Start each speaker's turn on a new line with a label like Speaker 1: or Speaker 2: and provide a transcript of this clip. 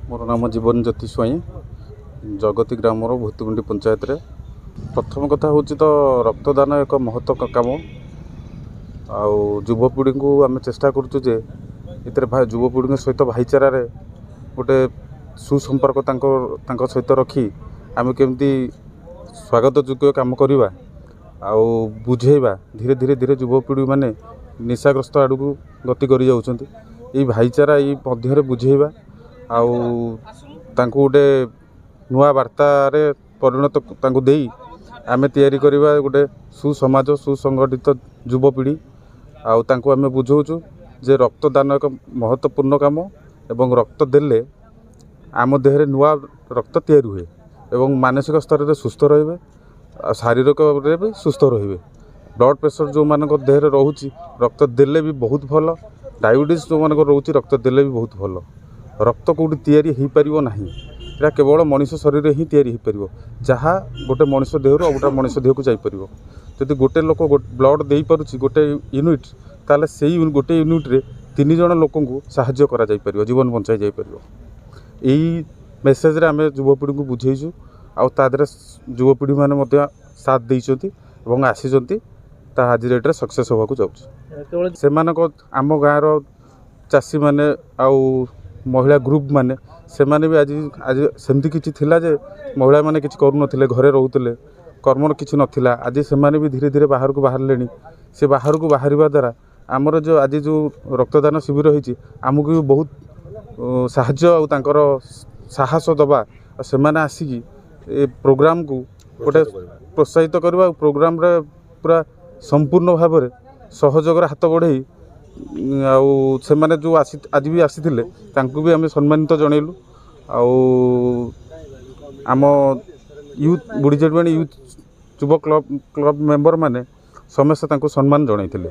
Speaker 1: मोर नाम जीवन ज्योति स्वाई जगती ग्रामर भूतुमुंडी पंचायत रे। प्रथम कथा हूँ तो रक्तदान एक महत्व काम युवपीढ़ी को आम चेष्टा करुचे युवपीढ़ी सहित भाईचारा गोटे सुसंपर्क सहित रखी आम केमती स्वागत योग्य काम करवा बुझेवा धीरे धीरे धीरे युवपीढ़ी माने निशाग्रस्त आड़ को गति कर भाईचारा ये मध्य बुझेवा गोटे नुआ वार्तार परिणत दे आमे तैयारी करवा गोटे सुसमाज सुसंगठित युवपीढ़ी आमे बुझाऊँ जे रक्तदान एक महत्वपूर्ण काम एवं रक्त देले आम देह नुआ रक्त तैयारी हुए एवं मानसिक स्तर में सुस्थ रे शारीरिक भी सुस्थ रे। ब्लड प्रेशर जो मान देह रोचे रक्त देले भी बहुत भल डायबिटीज जो मान रोचे रक्त देले भी बहुत भल रक्त कौटी तैयारी हो पार ना या केवल मनुष्य शरीर ही तैयारी हो पार जहाँ गोटे मनुष्य देहर गोटे मनुष्य देह को जापर जदि गोटे लोक ब्लड दे पारुछि गोटे यूनिट ताले से गोटे यूनिट रे 3 जन लोक को साहाय्य करा जाय परिबो जीवन बंचाई जाय परिबो। यही मेसेज रे आमे युवपीढ़ी को बुझेइछु आदर युवपीढ़ी मैंने साथ देइछंती एवं आसीचंती आज रेट सक्सेस होगा जाऊँ से आम गाँव चाषी मैंने महिला ग्रुप मैंने से भी आज आज सेमती किसी थिला जे महिला मैंने किसी करूँ घरे रोते कर्म किसी नाला आज से भी धीरे धीरे बाहर को बाहर ले से बाहर को बाहर द्वारा आमर जो आज जो रक्तदान शिविर होती आमको भी बहुत साहय साहस दबा से आसिकी प्रोग्राम को गोटे प्रोत्साहित करवा प्रोग्राम रे पूरा संपूर्ण भाव में सहयोग हाथ बढ़े से माने जो आज भी आसी भी आम सम्मानित जनइलु आम यूथ बुढ़ीजेटवाणी यूथ युव क्लब मेंबर माने समस्त सम्मान जनइथिले।